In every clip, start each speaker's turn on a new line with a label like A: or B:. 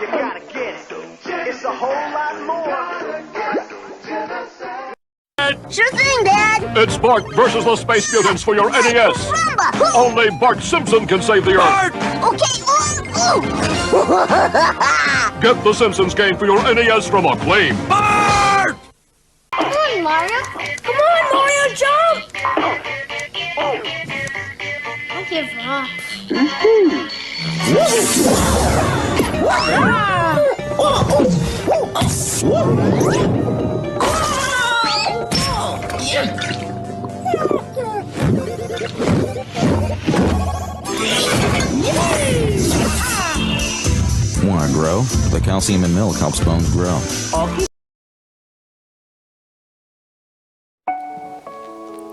A: You gotta get it. It's a whole lot more.
B: Sure thing, Dad.
C: It's Bart versus the Space Mutants for your NES.
B: Rumba.
C: Only Bart Simpson can save the Earth.
B: Okay.
C: Get the Simpsons game for your NES from Acclaim. Bart!
B: Come on, Mario. Come on, Mario, jump. Don't give up.
D: Want to grow? The calcium in milk helps bones grow.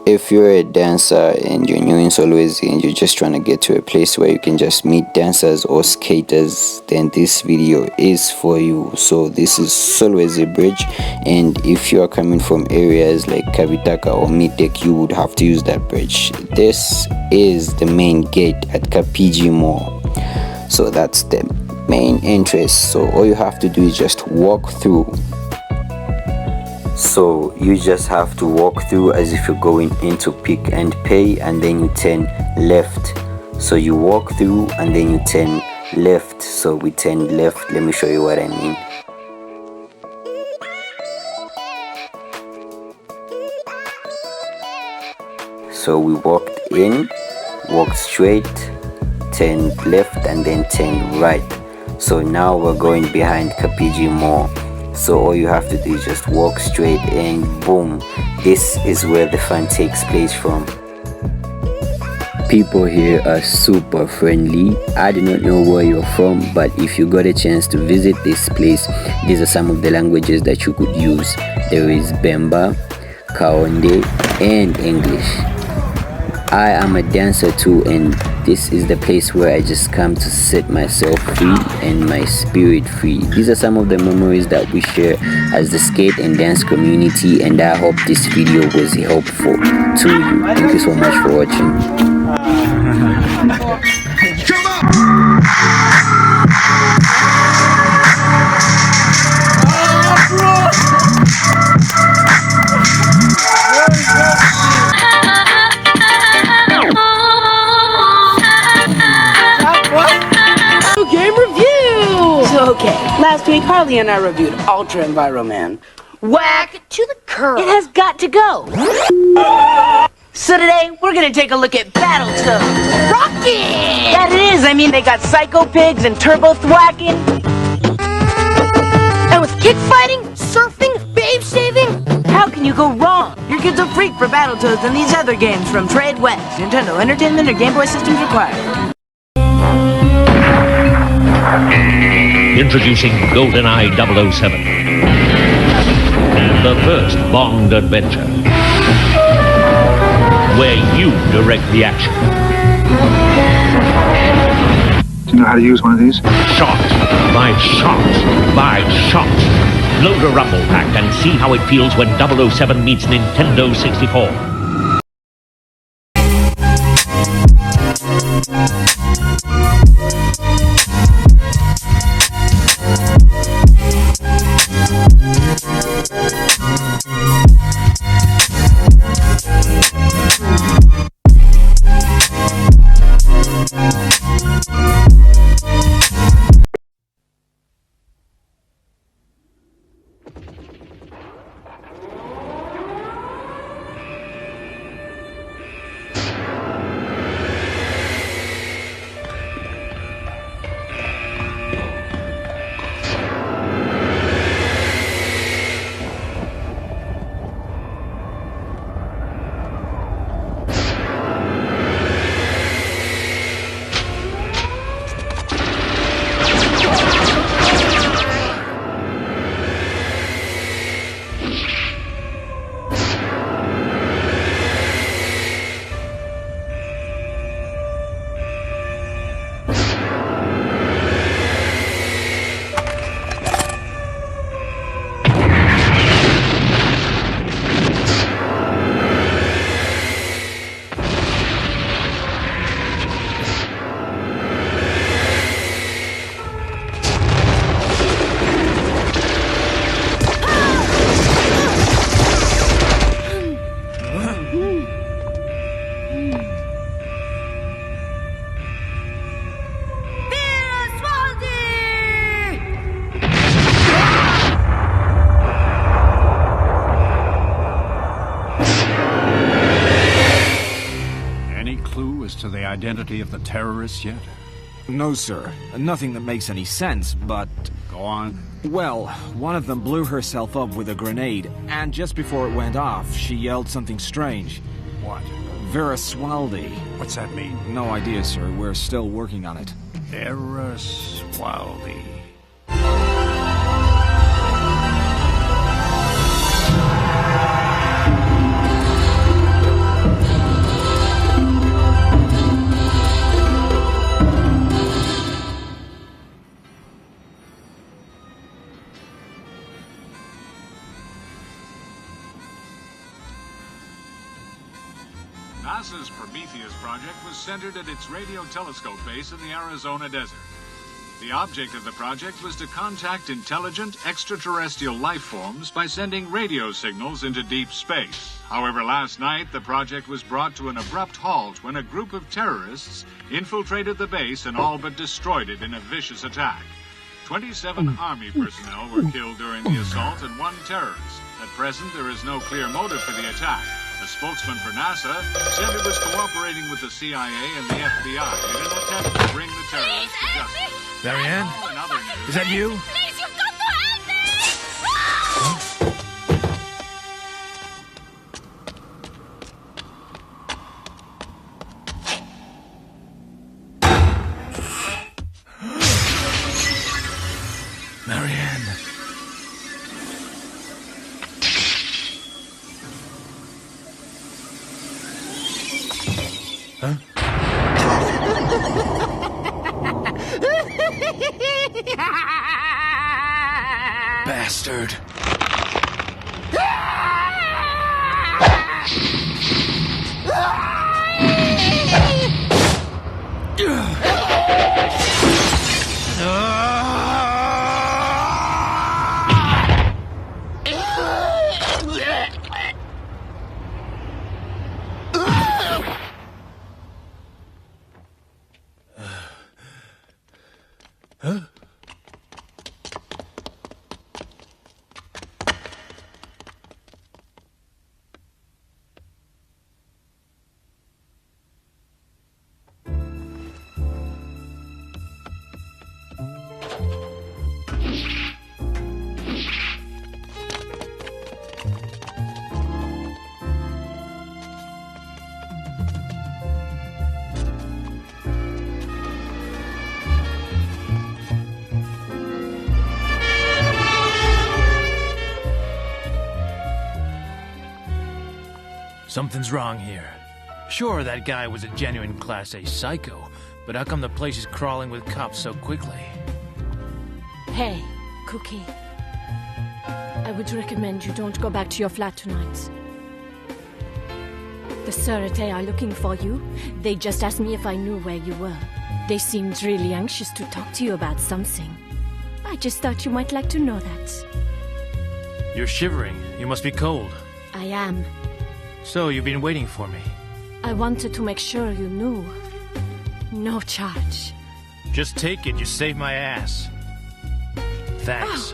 E: If you're a dancer and you're new in Solwezi and you're just trying to get to a place where you can just meet dancers or skaters, then this video is for you. So this is Solwezi Bridge, and if you are coming from areas like Kabitaka or Midek, you would have to use that bridge. This is the main gate at Kapiji Mall. So that's the main entrance. So all you have to do is just walk through. So you just have to walk through as if you're going into Pick and Pay, and then you turn left. So you walk through and then you turn left. So we turn left. Let me show you what I mean. So we walked in, walked straight, turned left, and then turned right. So now we're going behind Kapiji Mall. So all you have to do is just walk straight and boom, this is where the fun takes place from. People here are super friendly. I do not know where you're from, but if you got a chance to visit this place, these are some of the languages that you could use. There is Bemba, Kaonde, and English. I am a dancer too, and this is the place where I just come to set myself free and my spirit free. These are some of the memories that we share as the skate and dance community, and I hope this video was helpful to you. Thank you so much for watching.
F: Okay, last week Harley and I reviewed Ultra Enviroman. Whack to the curb. It has got to go. So today we're gonna take a look at Battletoads. Rocket! That it is. I mean, they got Psycho Pigs and Turbo Thwacking. And with kick fighting, surfing, babe saving, how can you go wrong? Your kid's a freak for Battletoads and these other games from Trade West. Nintendo Entertainment or Game Boy systems required.
G: Introducing GoldenEye 007, the first Bond adventure, where you direct the action.
H: Do you know how to use one of these?
G: Shot by shot by shot. Load a rumble pack and see how it feels when 007 meets Nintendo 64.
I: identity of the terrorists yet?
J: No, sir. Nothing that makes any sense, but...
I: Go on.
J: Well, one of them blew herself up with a grenade, and just before it went off, she yelled something strange.
I: What?
J: Vera Swaldi.
I: What's that mean?
J: No idea, sir. We're still working on it.
I: Vera Swaldi.
K: NASA's Prometheus project was centered at its radio telescope base in the Arizona desert. The object of the project was to contact intelligent extraterrestrial life forms by sending radio signals into deep space. However, last night, the project was brought to an abrupt halt when a group of terrorists infiltrated the base and all but destroyed it in a vicious attack. 27 Army personnel were killed during the assault and 1 terrorist. At present, there is no clear motive for the attack. A spokesman for NASA said it was cooperating with the CIA and the FBI in an attempt to bring the terrorists to justice.
L: Marianne? Is that you?
B: Please, you've got to help me!
L: Marianne. Huh? Bastard. Huh? Something's wrong here. Sure, that guy was a genuine Class A psycho, but how come the place is crawling with cops so quickly?
M: Hey, Cookie. I would recommend you don't go back to your flat tonight. The Surete are looking for you. They just asked me if I knew where you were. They seemed really anxious to talk to you about something. I just thought you might like to know that.
L: You're shivering. You must be cold.
M: I am.
L: So, you've been waiting for me.
M: I wanted to make sure you knew. No charge.
L: Just take it. You saved my ass. Thanks.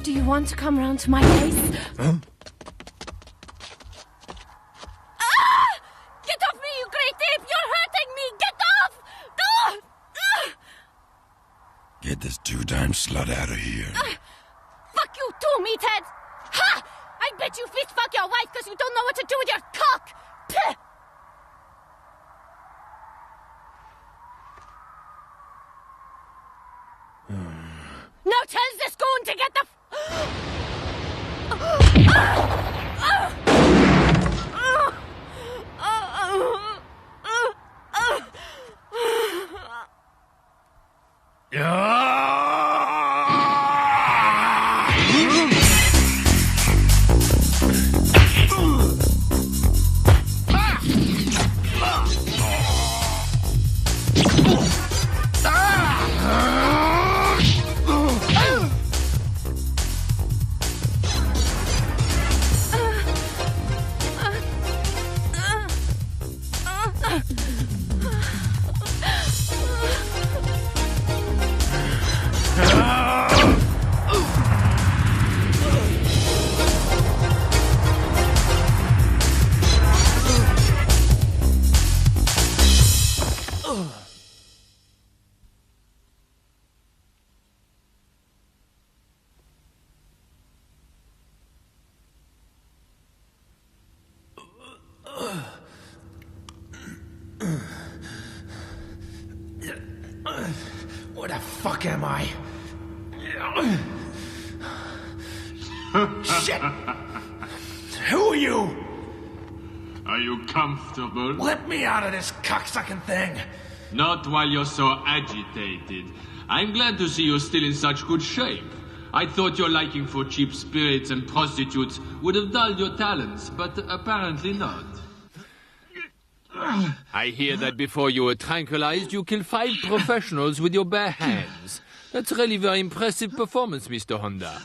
M: Do you want to come round to my place?
L: Huh?
B: Get off me, you great ape! You're hurting me! Get off!
N: Get this two-time slut out of here.
B: Fuck you too, meathead! Ha! I bet you fist fuck your wife because you don't know what to do with your cock! Pah! Now tell's this going to get the
L: the fuck am I? Shit! Who are you?
K: Are you comfortable?
L: Let me out of this cocksucking thing!
K: Not while you're so agitated. I'm glad to see you're still in such good shape. I thought your liking for cheap spirits and prostitutes would have dulled your talents, but apparently not.
O: I hear that before you were tranquilized, you killed 5 professionals with your bare hands. That's really very impressive performance, Mr. Honda.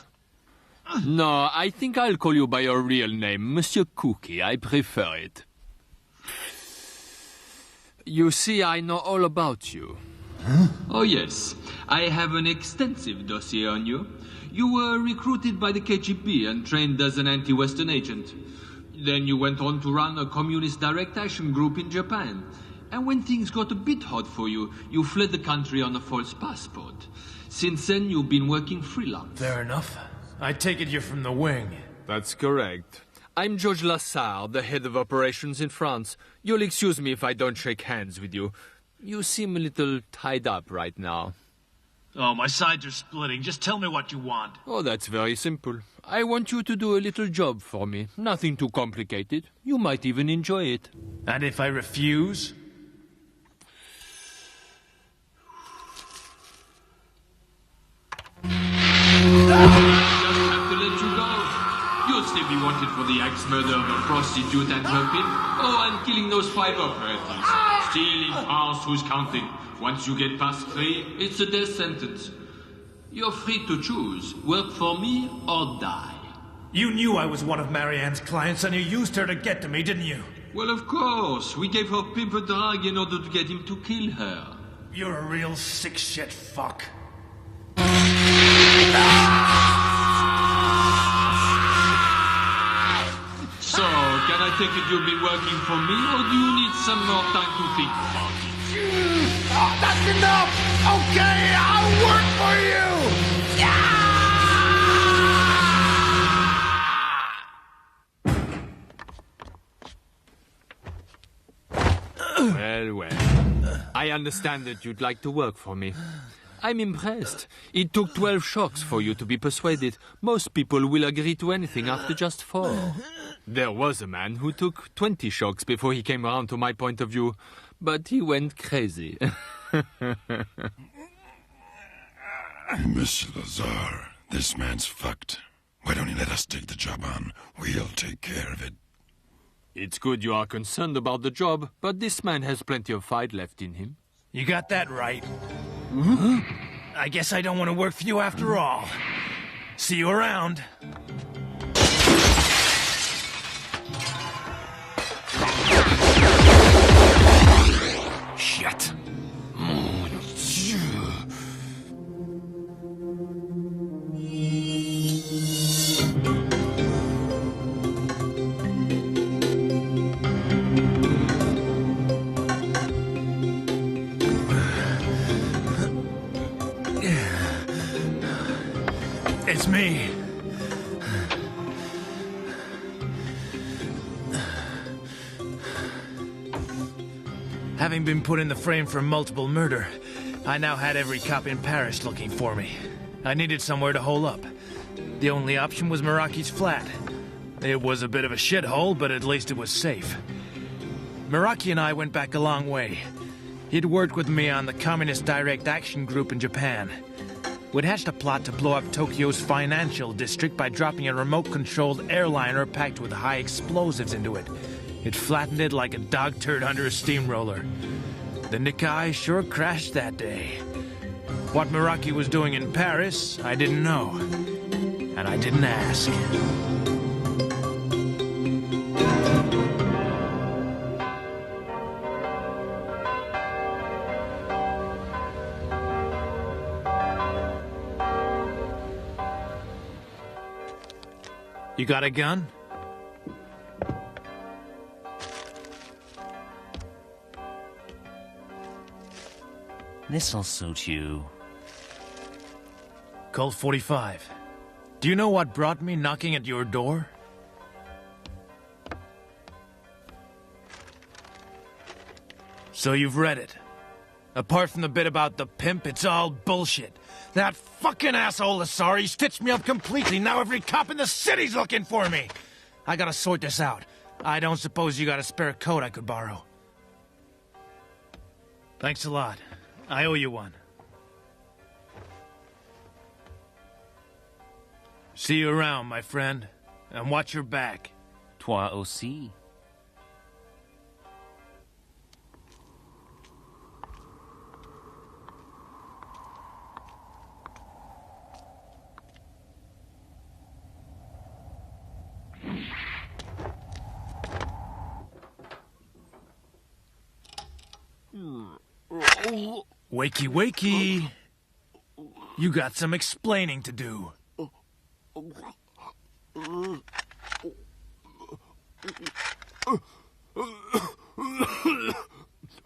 O: No, I think I'll call you by your real name, Monsieur Cookie. I prefer it. You see, I know all about you.
K: Huh? Oh, yes. I have an extensive dossier on you. You were recruited by the KGB and trained as an anti-Western agent. Then you went on to run a communist direct action group in Japan. And when things got a bit hot for you, you fled the country on a false passport. Since then, you've been working freelance.
L: Fair enough. I take it you're from the wing.
O: That's correct. I'm Georges Lassard, the head of operations in France. You'll excuse me if I don't shake hands with you. You seem a little tied up right now.
P: Oh, my sides are splitting. Just tell me what you want.
O: Oh, that's very simple. I want you to do a little job for me. Nothing too complicated. You might even enjoy it.
L: And if I refuse?
K: You'll still be wanted for the axe murder of a prostitute and her pimp. Oh, and killing those 5 operatives. Still in France, who's counting? Once you get past 3, it's a death sentence. You're free to choose. Work for me or die.
L: You knew I was one of Marianne's clients and you used her to get to me, didn't you?
K: Well, of course. We gave her pimp a drug in order to get him to kill her.
L: You're a real sick shit fuck.
K: So, can I take it you've been working for me, or do you need some more time to think about it?
L: Oh, that's enough! Okay, I'll work for
O: you! Well. I understand that you'd like to work for me. I'm impressed. It took 12 shocks for you to be persuaded. Most people will agree to anything after just 4. There was a man who took 20 shocks before he came around to my point of view, but he went crazy.
N: Monsieur Lazare, this man's fucked. Why don't you let us take the job on? We'll take care of it.
O: It's good you are concerned about the job, but this man has plenty of fight left in him.
L: You got that right. Mm-hmm. I guess I don't want to work for you after all. See you around. Shit. It's me. Having been put in the frame for multiple murder, I now had every cop in Paris looking for me. I needed somewhere to hole up. The only option was Meraki's flat. It was a bit of a shithole, but at least it was safe. Meraki and I went back a long way. He'd worked with me on the Communist Direct Action Group in Japan. We'd hatched a plot to blow up Tokyo's financial district by dropping a remote-controlled airliner packed with high explosives into it. It flattened it like a dog turd under a steamroller. The Nikkei sure crashed that day. What Meraki was doing in Paris, I didn't know. And I didn't ask. You got a gun?
P: This'll suit you.
L: Colt 45. Do you know what brought me knocking at your door? So you've read it. Apart from the bit about the pimp, it's all bullshit. That fucking asshole Asari stitched me up completely. Now every cop in the city's looking for me. I gotta sort this out. I don't suppose you got a spare coat I could borrow. Thanks a lot. I owe you one. See you around, my friend. And watch your back.
Q: Toi aussi.
L: Wakey, wakey. You got some explaining to do.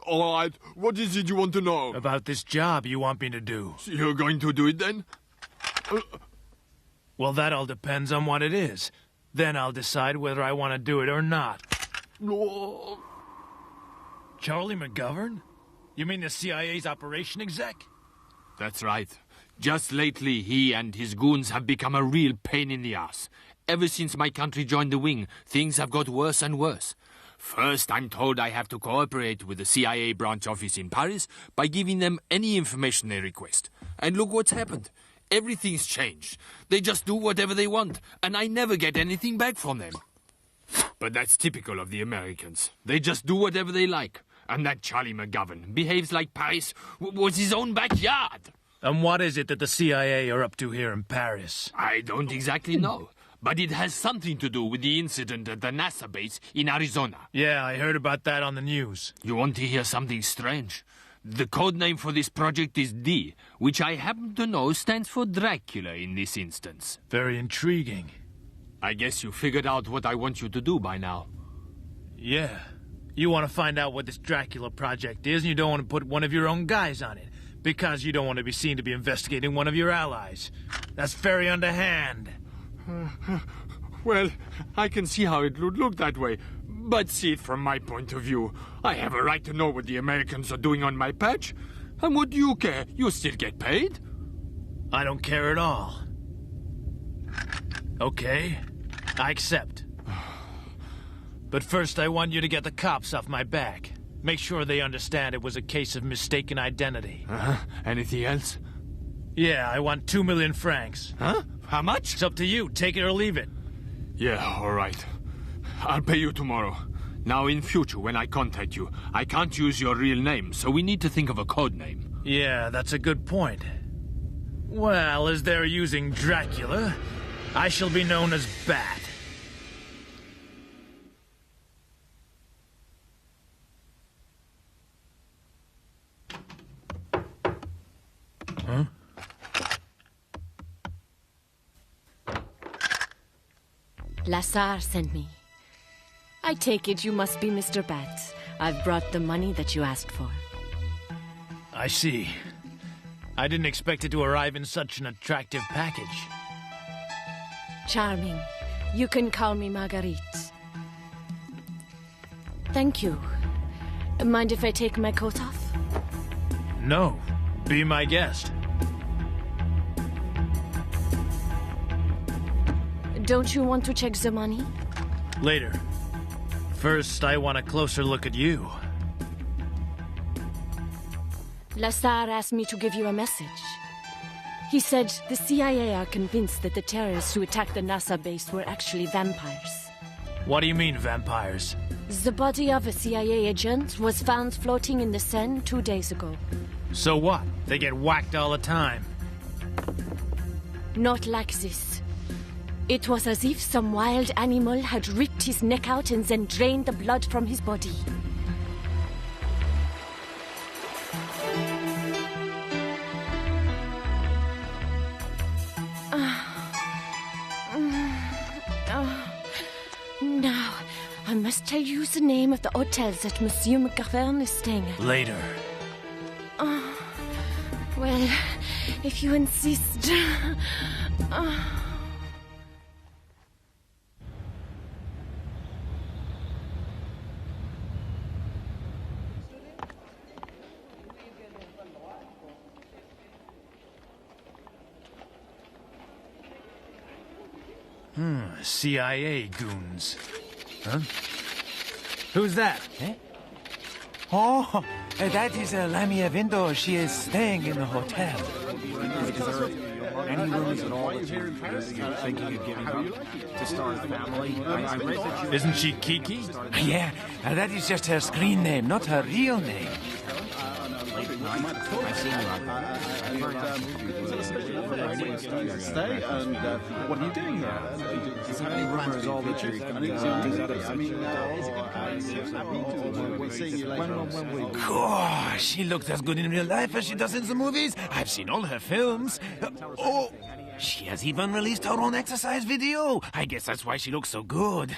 O: All right, what is it you want to know?
L: About this job you want me to do.
O: So you're going to do it then?
L: Well, that all depends on what it is. Then I'll decide whether I want to do it or not.
O: No.
L: Charlie McGovern? You mean the CIA's operation exec?
O: That's right. Just lately, he and his goons have become a real pain in the ass. Ever since my country joined the wing, things have got worse and worse. First, I'm told I have to cooperate with the CIA branch office in Paris by giving them any information they request. And look what's happened. Everything's changed. They just do whatever they want, and I never get anything back from them. But that's typical of the Americans. They just do whatever they like. And that Charlie McGovern behaves like Paris was his own backyard.
L: And what is it that the CIA are up to here in Paris?
O: I don't exactly know. But it has something to do with the incident at the NASA base in Arizona.
L: Yeah, I heard about that on the news.
O: You want to hear something strange? The code name for this project is D, which I happen to know stands for Dracula in this instance.
L: Very intriguing.
O: I guess you figured out what I want you to do by now.
L: Yeah. You want to find out what this Dracula project is, and you don't want to put one of your own guys on it, because you don't want to be seen to be investigating one of your allies. That's very underhand.
O: Well, I can see how it would look that way, but see it from my point of view. I have a right to know what the Americans are doing on my patch. And what do you care? You still get paid.
L: I don't care at all. Okay, I accept. But first I want you to get the cops off my back. Make sure they understand it was a case of mistaken identity.
O: Anything else?
L: Yeah, I want 2 million francs.
O: Huh? How much?
L: It's up to you. Take it or leave it.
O: Yeah, all right. I'll pay you tomorrow. Now, in future, when I contact you, I can't use your real name, so we need to think of a code name.
L: Yeah, that's a good point. Well, as they're using Dracula, I shall be known as Bat. Huh?
M: Lassar sent me. I take it you must be Mr. Bat. I've brought the money that you asked for.
L: I see. I didn't expect it to arrive in such an attractive package.
M: Charming. You can call me Marguerite. Thank you. Mind if I take my coat off?
L: No. Be my guest.
M: Don't you want to check the money?
L: Later. First, I want a closer look at you.
M: Lassar asked me to give you a message. He said the CIA are convinced that the terrorists who attacked the NASA base were actually vampires.
L: What do you mean, vampires?
M: The body of a CIA agent was found floating in the Seine 2 days ago.
L: So what? They get whacked all the time.
M: Not like this. It was as if some wild animal had ripped his neck out and then drained the blood from his body. Now, I must tell you the name of the hotel that Monsieur McGovern is staying at.
L: Later.
M: Well, if you insist.
L: CIA goons. Huh? Who's that? Eh?
Q: Oh, that is Lamia Vindo. She is staying in the hotel.
J: Any rumors at all that you're thinking of giving up to start a family? I read that you...
L: Isn't she Kiki?
Q: Yeah, that is just her screen name, not her real name.
J: I've seen stay, and what are you doing here? Is there any rumors at all that you're
Q: Gosh, she looks as good in real life as she does in the movies. I've seen all her films. Oh, she has even released her own exercise video. I guess that's why she looks so good.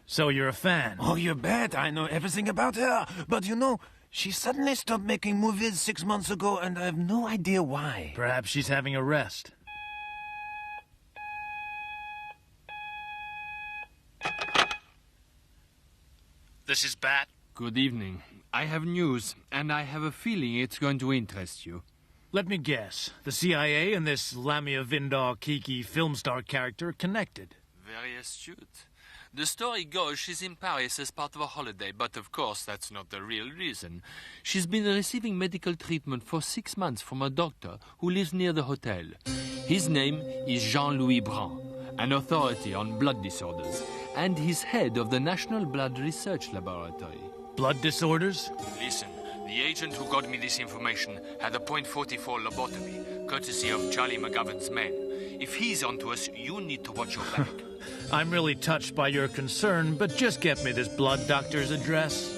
L: So you're a fan?
Q: Oh, you bet. I know everything about her. But you know, she suddenly stopped making movies 6 months ago, and I have no idea why.
L: Perhaps she's having a rest. This is Bat.
O: Good evening. I have news, and I have a feeling it's going to interest you.
L: Let me guess. The CIA and this Lamia Vindar Kiki film star character are connected.
O: Very astute. The story goes she's in Paris as part of a holiday, but of course that's not the real reason. She's been receiving medical treatment for 6 months from a doctor who lives near the hotel. His name is Jean-Louis Brand, an authority on blood disorders, and he's head of the National Blood Research Laboratory.
L: Blood disorders?
O: Listen, the agent who got me this information had a .44 lobotomy, courtesy of Charlie McGovern's men. If he's onto us, you need to watch your back.
L: I'm really touched by your concern, but just get me this blood doctor's address.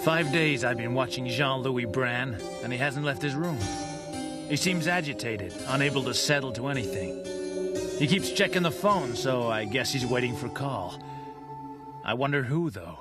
L: "5 days I've been watching Jean-Louis Brand, and he hasn't left his room. He seems agitated, unable to settle to anything. He keeps checking the phone, so I guess he's waiting for a call. I wonder who, though.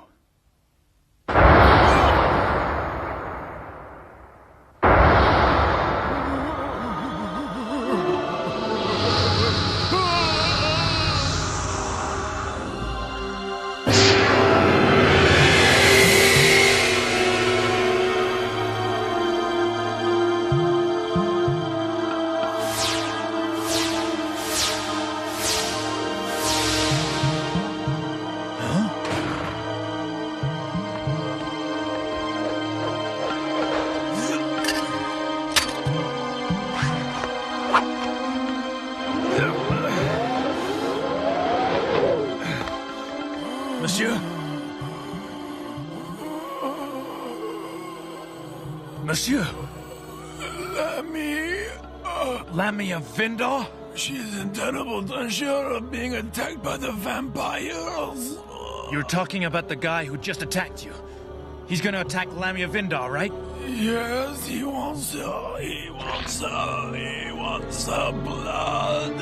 L: Monsieur? Lamia Vindar?
Q: She's in terrible danger of being attacked by the vampires.
L: You're talking about the guy who just attacked you. He's gonna attack Lamia Vindar, right?
Q: Yes, he wants her. He wants her. He wants her blood.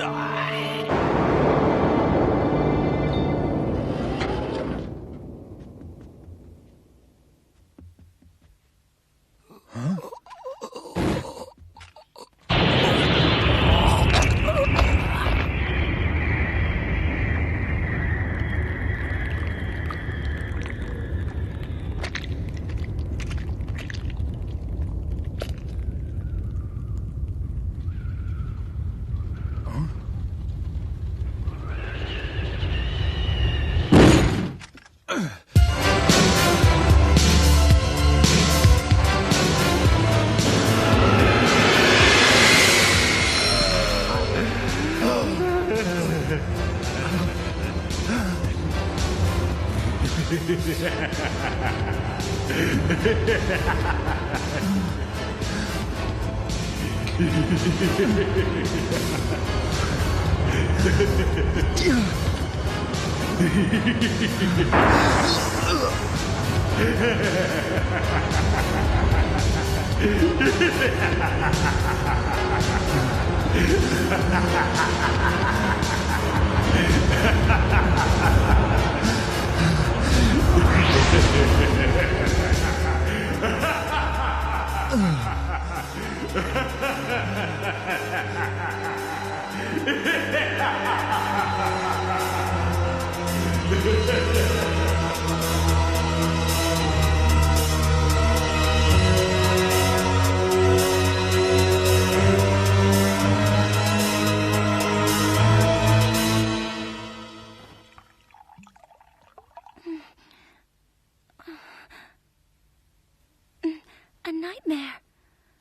M: nightmare.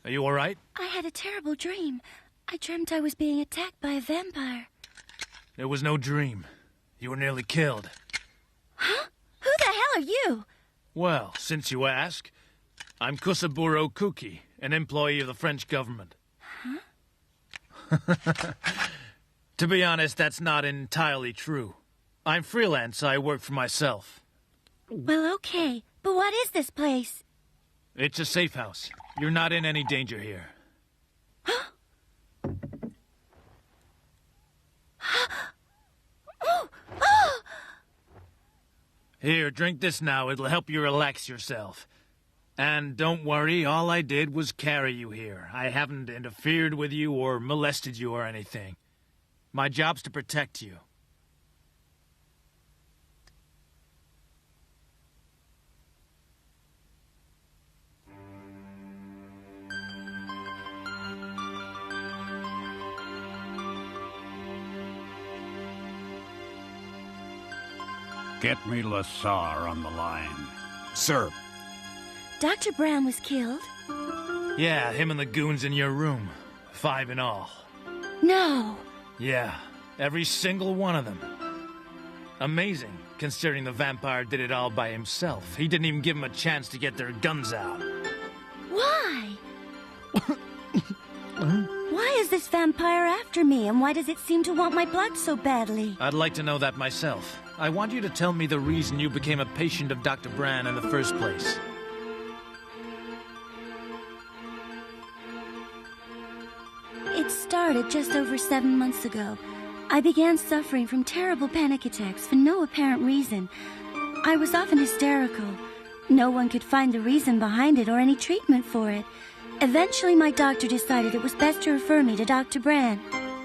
L: Are you alright?
M: I had a terrible dream. I dreamt I was being attacked by a vampire.
L: It was no dream. You were nearly killed.
M: Huh? Who the hell are you?
L: Well, since you ask, I'm Kusaburo Kuki, an employee of the French government.
M: Huh?
L: To be honest, that's not entirely true. I'm freelance, I work for myself.
M: Well, okay. But what is this place?
L: It's a safe house. You're not in any danger here. Here, drink this now. It'll help you relax yourself. And don't worry, all I did was carry you here. I haven't interfered with you or molested you or anything. My job's to protect you.
I: Get me Lassar on the line.
J: Sir.
M: Dr. Brown was killed?
L: Yeah, him and the goons in your room. 5 in all.
M: No.
L: Yeah, every single one of them. Amazing, considering the vampire did it all by himself. He didn't even give them a chance to get their guns out.
M: Why? Why is this vampire after me, and why does it seem to want my blood so badly?
L: I'd like to know that myself. I want you to tell me the reason you became a patient of Dr. Bran in the first place.
M: It started just over 7 months ago. I began suffering from terrible panic attacks for no apparent reason. I was often hysterical. No one could find the reason behind it or any treatment for it. Eventually, my doctor decided it was best to refer me to Dr. Bran.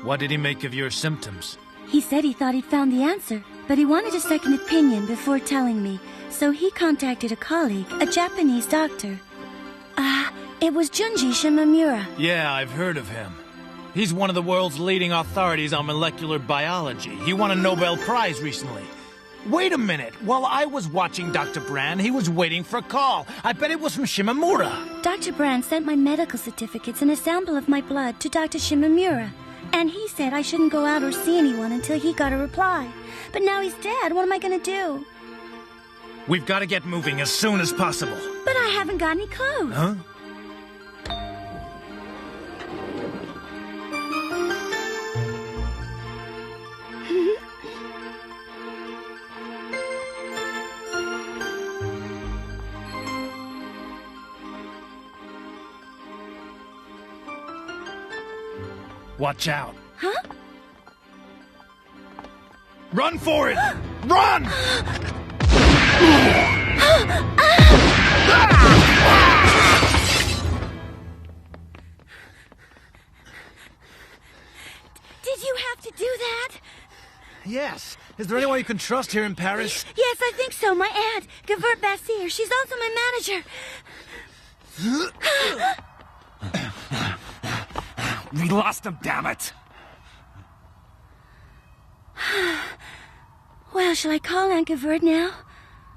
L: What did he make of your symptoms?
M: He said he thought he'd found the answer, but he wanted a second opinion before telling me, so he contacted a colleague, a Japanese doctor. It was Junji Shimamura.
L: Yeah, I've heard of him. He's one of the world's leading authorities on molecular biology. He won a Nobel Prize recently. Wait a minute. While I was watching Dr. Bran, he was waiting for a call. I bet it was from Shimamura.
M: Dr. Bran sent my medical certificates and a sample of my blood to Dr. Shimamura. And he said I shouldn't go out or see anyone until he got a reply. But now he's dead. What am I going to do?
L: We've got to get moving as soon as possible.
M: But I haven't got any clothes.
L: Huh? Watch out.
M: Huh?
L: Run for it! Run!
M: Did you have to do that?
L: Yes. Is there anyone you can trust here in Paris?
M: Yes, I think so. My aunt, Gavert Bassir. She's also my manager.
J: We lost him, damn it!
M: Well, shall I call Aunt Gavert now?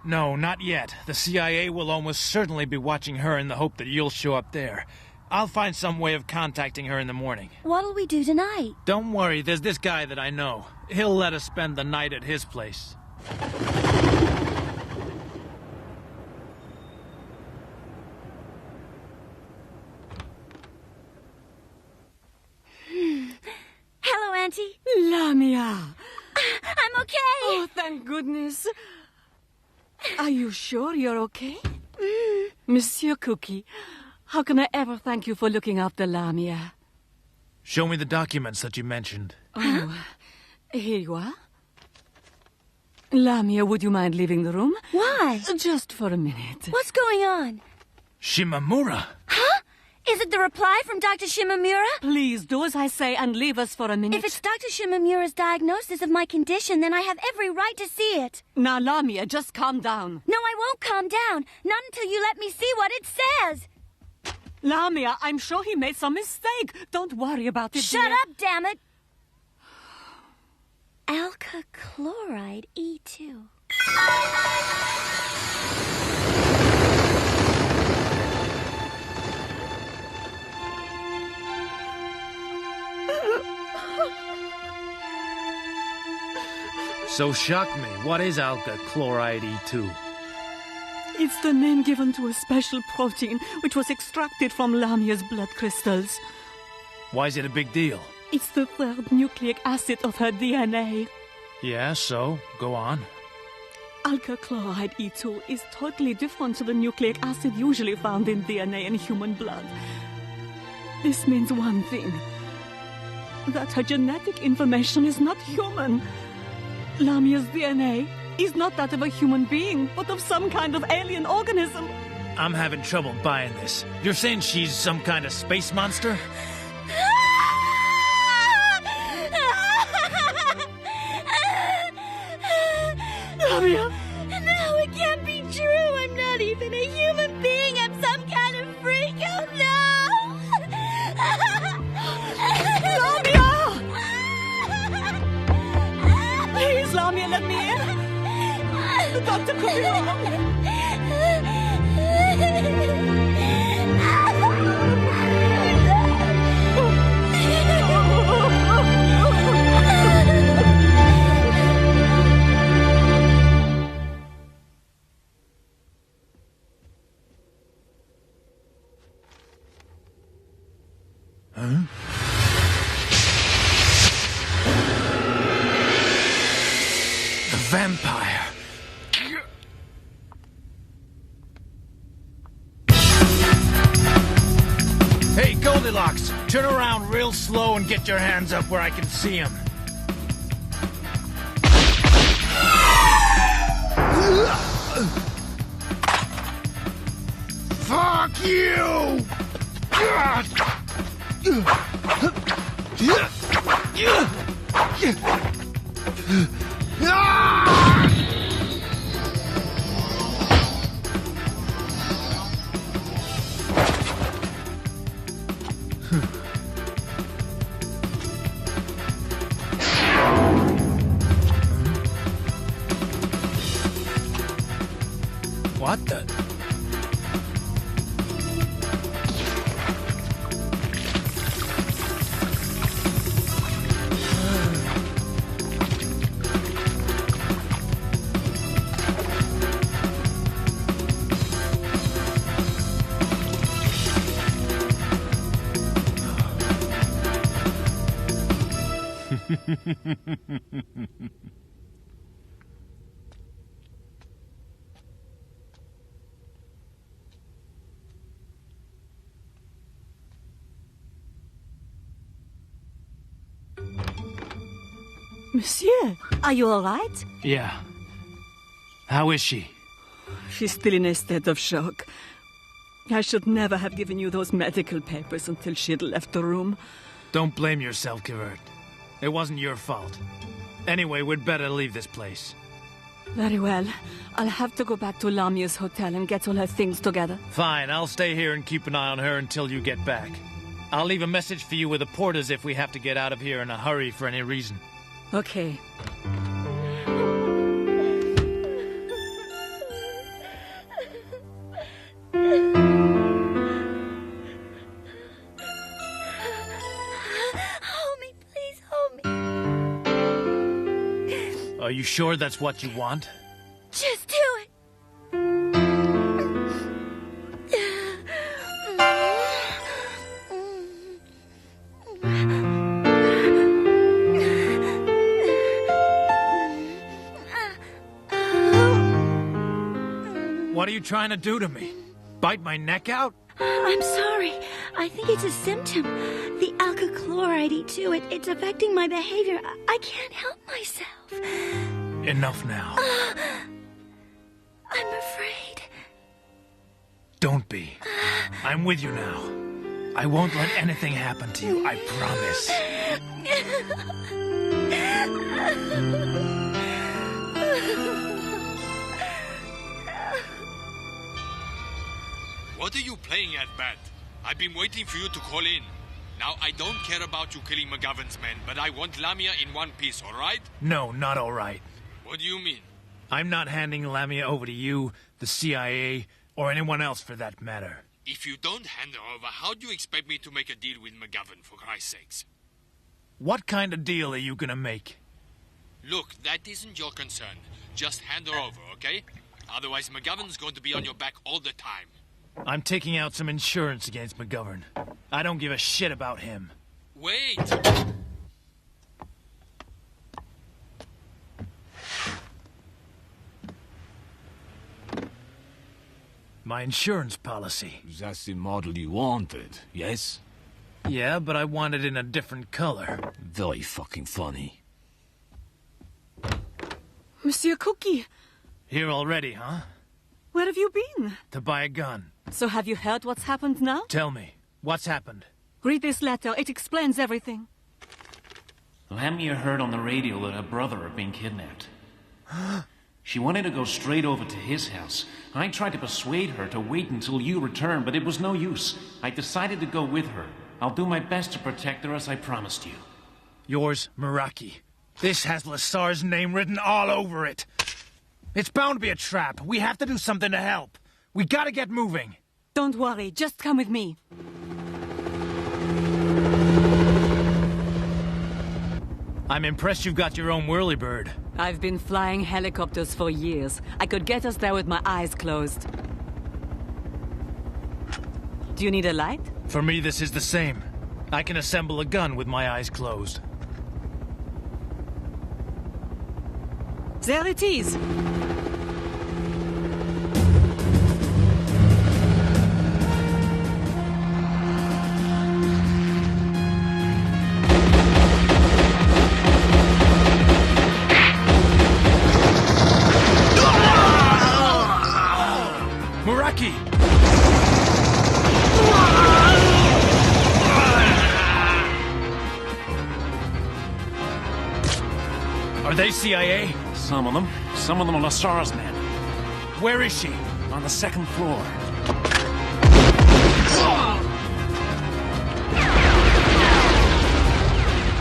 L: No, not yet. The CIA will almost certainly be watching her in the hope that you'll show up there. I'll find some way of contacting her in the morning.
M: What'll we do tonight?
L: Don't worry, there's this guy that I know. He'll let us spend the night at his place.
M: Hello, Auntie.
R: Lamia.
M: I'm okay.
R: Oh, thank goodness. Are you sure you're okay? Monsieur Cookie, how can I ever thank you for looking after Lamia?
L: Show me the documents that you mentioned.
R: Oh, here you are. Lamia, would you mind leaving the room?
M: Why?
R: Just for a minute.
M: What's going on?
L: Shimamura?
M: Huh? Is it the reply from Dr. Shimamura?
R: Please do as I say and leave us for a minute.
M: If it's Dr. Shimamura's diagnosis of my condition, then I have every right to see it.
R: Now, Lamia, just calm down.
M: No, I won't calm down. Not until you let me see what it says.
R: Lamia, I'm sure he made some mistake. Don't worry about it,
M: Shut
R: dear.
M: up, damn it. Alka chloride E2.
L: So shock me. What is alka chloride E2?
R: It's the name given to a special protein which was extracted from Lamia's blood crystals.
L: Why is it a big deal?
R: It's the third nucleic acid of her DNA.
L: Yeah, so? Go on.
R: Alka chloride E2 is totally different to the nucleic acid usually found in DNA in human blood. This means one thing. That her genetic information is not human. Lamia's DNA is not that of a human being, but of some kind of alien organism.
L: I'm having trouble buying this. You're saying she's some kind of space monster?
R: Lamia!
B: No, it can't be true. I'm not even a human being. I'm some kind of freak. Oh, no!
R: Lamia! Please, Lamia, let me in. The doctor could be wrong.
L: The vampire. Hey, Goldilocks, turn around real slow and get your hands up where I can see him.
Q: Fuck you!
L: What the?
R: Monsieur, are you all right?
L: Yeah. How is she?
R: She's still in a state of shock. I should never have given you those medical papers until she had left the room.
L: Don't blame yourself, Kivert. It wasn't your fault. Anyway, we'd better leave this place.
R: Very well. I'll have to go back to Lamia's hotel and get all her things together.
L: Fine, I'll stay here and keep an eye on her until you get back. I'll leave a message for you with the porters if we have to get out of here in a hurry for any reason.
R: Okay.
B: Hold me, please, hold me.
L: Are you sure that's what you want?
B: Just do it.
L: What are you trying to do to me? Bite my neck out?
M: I'm sorry. I think it's a symptom. The alka chloride E2, it's affecting my behavior. I can't help myself.
L: Enough now.
M: I'm afraid.
L: Don't be. I'm with you now. I won't let anything happen to you, I promise.
S: What are you playing at, Bat? I've been waiting for you to call in. Now, I don't care about you killing McGovern's men, but I want Lamia in one piece, all right?
L: No, not all right.
S: What do you mean?
L: I'm not handing Lamia over to you, the CIA, or anyone else for that matter.
S: If you don't hand her over, how do you expect me to make a deal with McGovern, for Christ's sakes?
L: What kind of deal are you gonna make?
S: Look, that isn't your concern. Just hand her over, okay? Otherwise, McGovern's going to be on your back all the time.
L: I'm taking out some insurance against McGovern. I don't give a shit about him.
S: Wait!
L: My insurance policy.
I: That's the model you wanted, yes?
L: Yeah, but I want it in a different color.
I: Very fucking funny.
R: Monsieur Cookie,
L: Here already, huh?
R: where have you been?
L: To buy a gun.
R: So have you heard what's happened now?
L: Tell me, what's happened?
R: Read this letter. It explains everything.
T: Lamia heard on the radio that her brother had been kidnapped. She wanted to go straight over to his house. I tried to persuade her to wait until you returned, but it was no use. I decided to go with her. I'll do my best to protect her as I promised you.
L: Yours, Meraki. This has Lassar's name written all over it. It's bound to be a trap. We have to do something to help. We gotta get moving.
R: Don't worry. Just come with me.
L: I'm impressed you've got your own whirlybird.
R: I've been flying helicopters for years. I could get us there with my eyes closed. Do you need a light?
L: For me, this is the same. I can assemble a gun with my eyes closed.
R: There it is.
L: Meraki! Are they CIA?
T: Some of them. Some of them are Lassar's men.
L: Where is she?
T: On the second floor.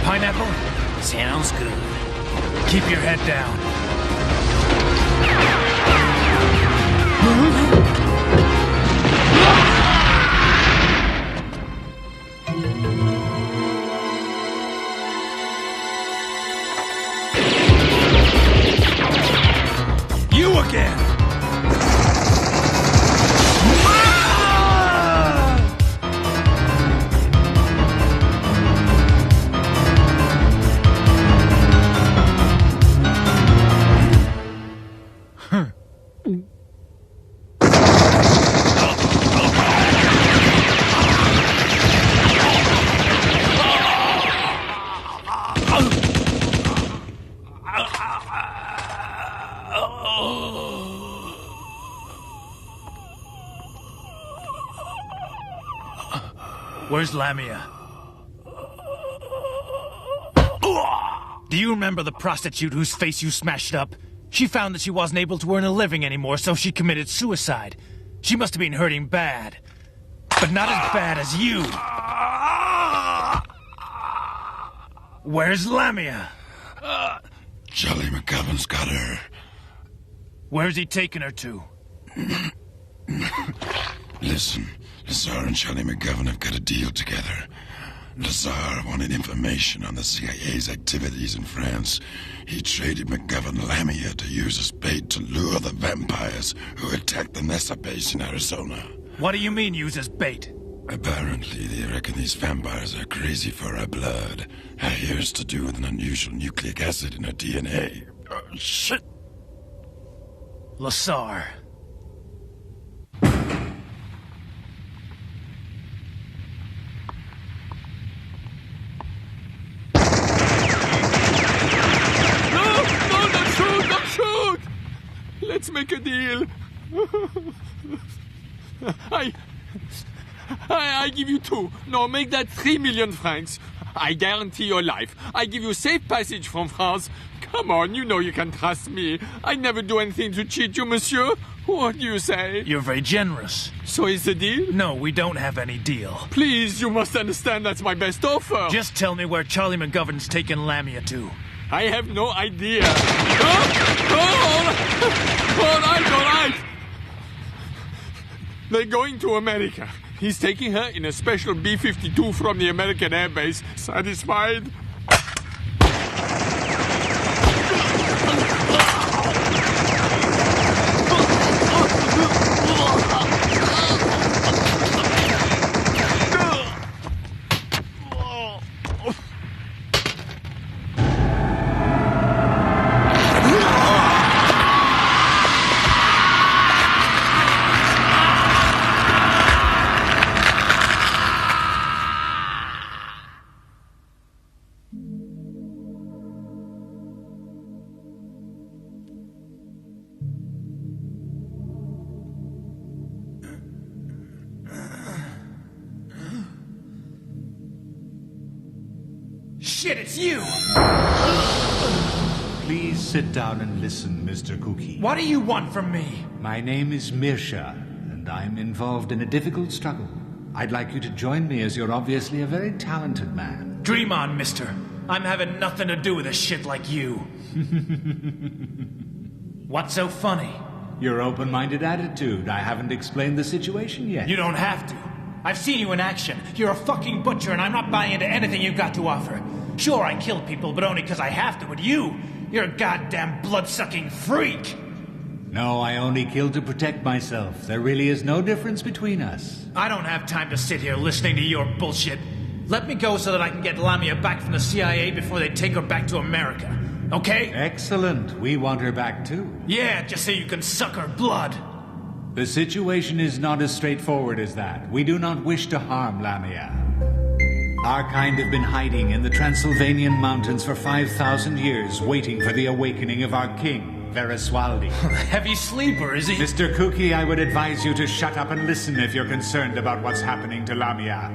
L: Pineapple?
T: Sounds good.
L: Keep your head down. You again! Where's Lamia? Do you remember the prostitute whose face you smashed up? She found that she wasn't able to earn a living anymore, so she committed suicide. She must have been hurting bad. But not as bad as you. Where's Lamia?
N: Charlie McGovern's got her.
L: Where's he taking her to?
N: Listen, Lassar and Charlie McGovern have got a deal together. Lassar wanted information on the CIA's activities in France. He traded McGovern Lamia to use as bait to lure the vampires who attacked the Nessa base in Arizona.
L: What do you mean, use as bait?
N: Apparently, they reckon these vampires are crazy for her blood. Her hair's to do with an unusual nucleic acid in her DNA. Shit!
L: Lassar.
O: Let's make a deal. I give you 2. No, make that 3 million francs. I guarantee your life. I give you safe passage from France. Come on, you know you can trust me. I never do anything to cheat you, monsieur. What do you say?
L: You're very generous.
O: So is the deal?
L: No, we don't have any deal.
O: Please, you must understand that's my best offer.
L: Just tell me where Charlie McGovern's taken Lamia to.
O: I have no idea. All right. They're going to America. He's taking her in a special B-52 from the American Air Base. Satisfied?
L: shit, it's you!
U: Please sit down and listen, Mr. Cookie.
L: What do you want from me?
U: My name is Mirsha, and I'm involved in a difficult struggle. I'd like you to join me as you're obviously a very talented man.
L: Dream on, mister. I'm having nothing to do with a shit like you. What's so funny?
U: Your open-minded attitude. I haven't explained the situation yet.
L: You don't have to. I've seen you in action. You're a fucking butcher, and I'm not buying into anything you've got to offer. Sure, I kill people, but only because I have to. But you're a goddamn blood-sucking freak.
U: No, I only kill to protect myself. There really is no difference between us.
L: I don't have time to sit here listening to your bullshit. Let me go so that I can get Lamia back from the CIA before they take her back to America. Okay?
U: Excellent. We want her back too.
L: Yeah, just so you can suck her blood.
U: The situation is not as straightforward as that. We do not wish to harm Lamia. Our kind have been hiding in the Transylvanian mountains for 5,000 years, waiting for the awakening of our king, Vereswaldi.
L: Heavy sleeper, is he?
U: Mr. Cookie, I would advise you to shut up and listen if you're concerned about what's happening to Lamia.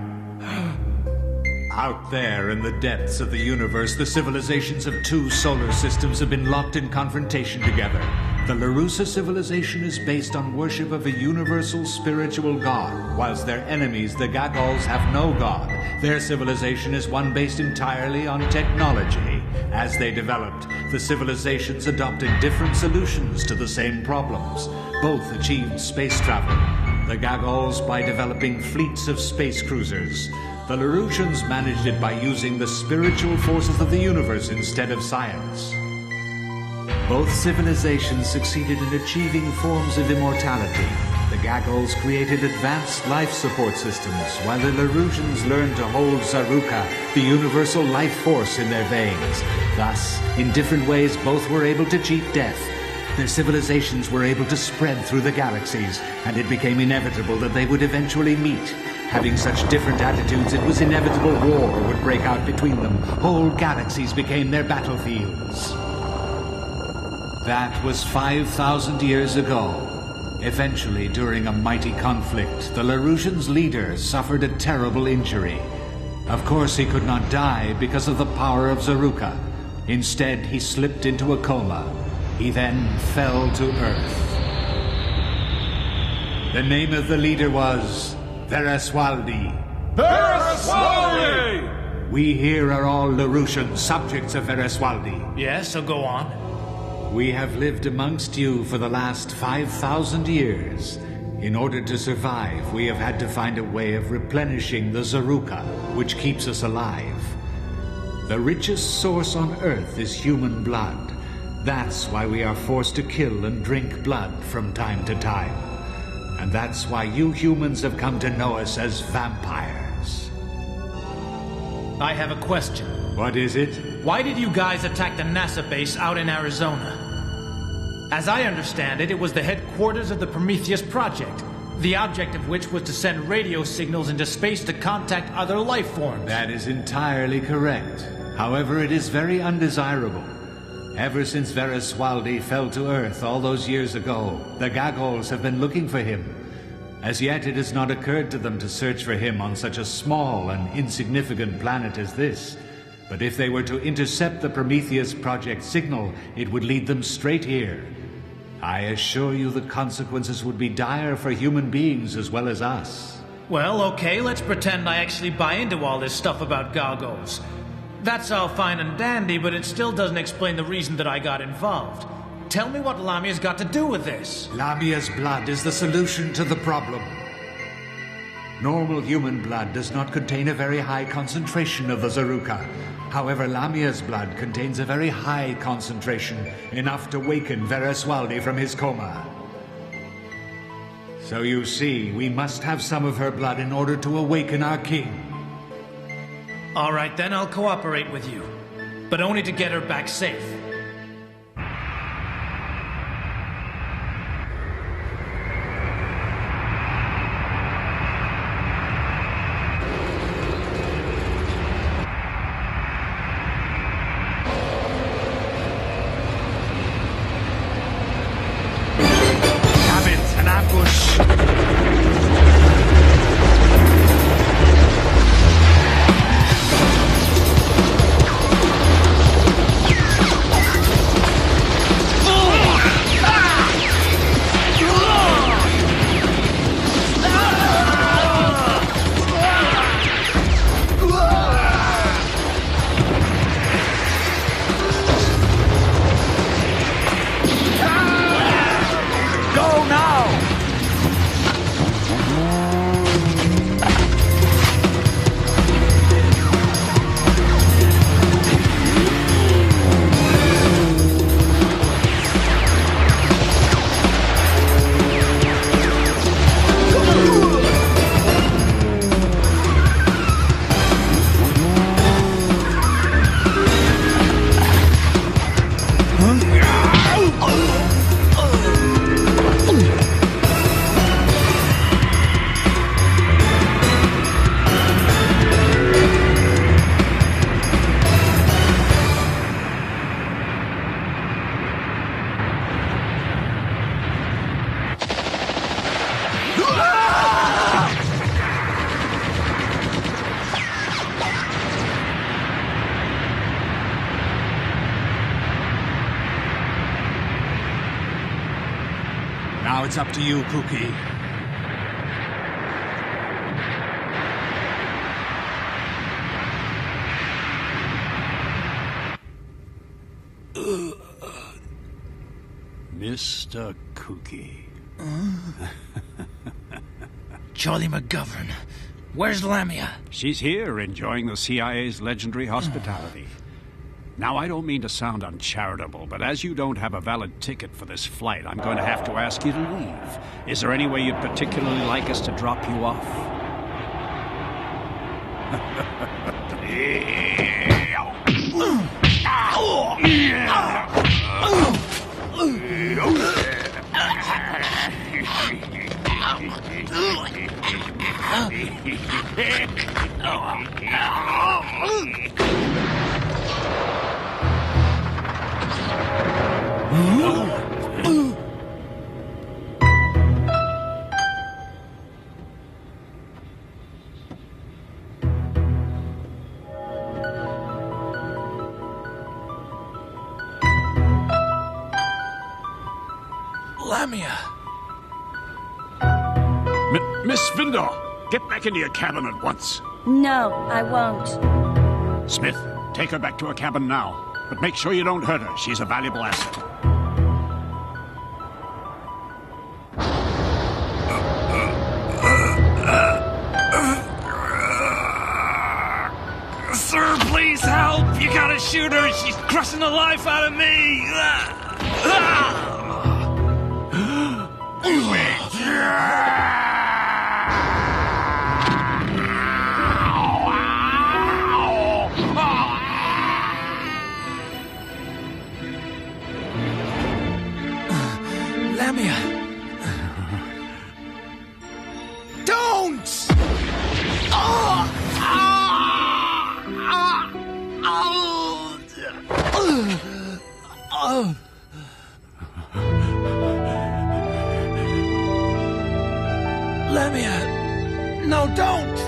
U: Out there in the depths of the universe, the civilizations of 2 solar systems have been locked in confrontation together. The Larusa civilization is based on worship of a universal spiritual god, whilst their enemies, the Gagols, have no god. Their civilization is one based entirely on technology. As they developed, the civilizations adopted different solutions to the same problems. Both achieved space travel. The Gagols by developing fleets of space cruisers. The Larusians managed it by using the spiritual forces of the universe instead of science. Both civilizations succeeded in achieving forms of immortality. The Gagols created advanced life support systems, while the Larusians learned to hold Zaruka, the universal life force, in their veins. Thus, in different ways, both were able to cheat death. Their civilizations were able to spread through the galaxies, and it became inevitable that they would eventually meet. Having such different attitudes, it was inevitable war would break out between them. Whole galaxies became their battlefields. That was 5,000 years ago. Eventually, during a mighty conflict, the Larusians' leader suffered a terrible injury. Of course, he could not die because of the power of Zaruka. Instead, he slipped into a coma. He then fell to Earth. The name of the leader was Vereswaldi.
L: Vereswaldi!
U: We here are all Larusian subjects of Vereswaldi.
L: Yeah, so go on.
U: We have lived amongst you for the last 5,000 years. In order to survive, we have had to find a way of replenishing the Zaruka, which keeps us alive. The richest source on Earth is human blood. That's why we are forced to kill and drink blood from time to time. And that's why you humans have come to know us as vampires.
L: I have a question.
U: What is it?
L: Why did you guys attack the NASA base out in Arizona? As I understand it, it was the headquarters of the Prometheus Project, the object of which was to send radio signals into space to contact other life forms.
U: That is entirely correct. However, it is very undesirable. Ever since Vereswaldi fell to Earth all those years ago, the Gagols have been looking for him. As yet, it has not occurred to them to search for him on such a small and insignificant planet as this. But if they were to intercept the Prometheus Project signal, it would lead them straight here. I assure you the consequences would be dire for human beings as well as us.
L: Well, okay, let's pretend I actually buy into all this stuff about Gagols. That's all fine and dandy, but it still doesn't explain the reason that I got involved. Tell me what Lamia's got to do with this.
U: Lamia's blood is the solution to the problem. Normal human blood does not contain a very high concentration of the Zaruka. However, Lamia's blood contains a very high concentration, enough to waken Vereswaldi from his coma. So you see, we must have some of her blood in order to awaken our king.
L: All right, then I'll cooperate with you. But only to get her back safe.
I: it's up to you, Cookie. Mr. Cookie.
L: Charlie McGovern. Where's Lamia?
I: She's here, enjoying the CIA's legendary hospitality. Now, I don't mean to sound uncharitable, but as you don't have a valid ticket for this flight, I'm going to have to ask you to leave. Is there any way you'd particularly like us to drop you off?
L: Lamia!
I: Miss Vindor, get back into your cabin at once.
M: No, I won't.
I: Smith, take her back to her cabin now. But make sure you don't hurt her. She's a valuable asset.
Q: Sir, please help! You gotta shoot her! She's crushing the life out of me!
L: Lamia! Don't! Lamia! No, don't!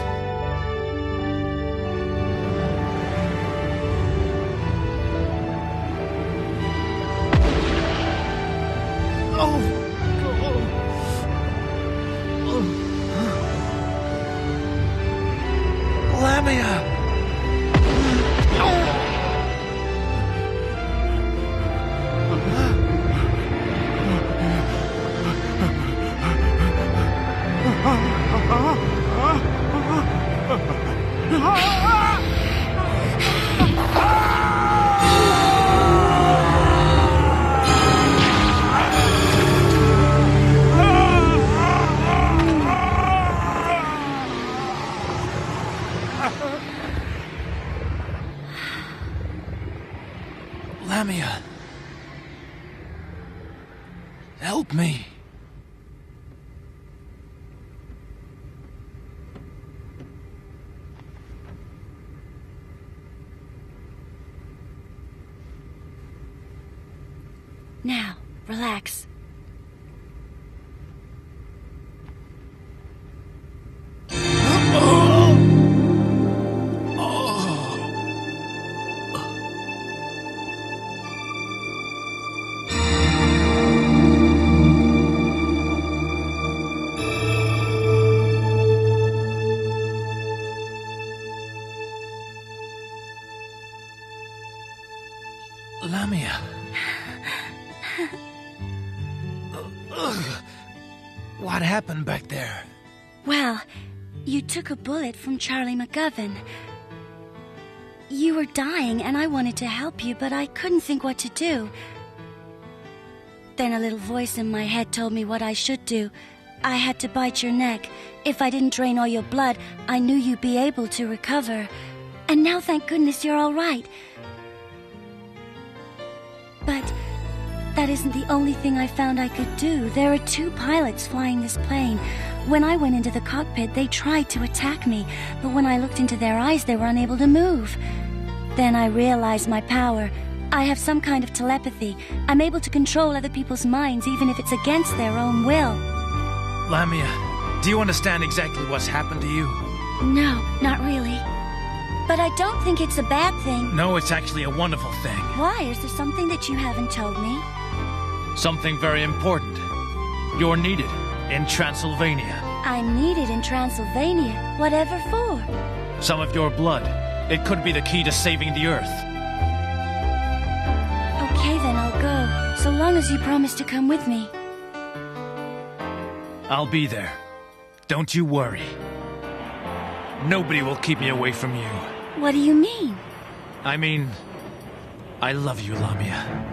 L: Lamia! Lamia. Help me.
M: Now, relax.
L: Lamia. What happened back there?
M: Well, you took a bullet from Charlie McGovern. You were dying and I wanted to help you, but I couldn't think what to do. Then a little voice in my head told me what I should do. I had to bite your neck. If I didn't drain all your blood, I knew you'd be able to recover. And now, thank goodness, you're all right. But that isn't the only thing I found I could do. There are 2 pilots flying this plane. When I went into the cockpit, they tried to attack me, but when I looked into their eyes, they were unable to move. Then I realized my power. I have some kind of telepathy. I'm able to control other people's minds, even if it's against their own will.
L: Lamia, do you understand exactly what's happened to you?
M: No, not really. But I don't think it's a bad thing.
L: No, it's actually a wonderful thing.
M: Why? Is there something that you haven't told me?
L: Something very important. You're needed in Transylvania.
M: I'm needed in Transylvania. Whatever for?
L: Some of your blood. It could be the key to saving the Earth.
M: Okay, then I'll go. So long as you promise to come with me.
L: I'll be there. Don't you worry. Nobody will keep me away from you.
M: What do you mean?
L: I mean, I love you, Lamia.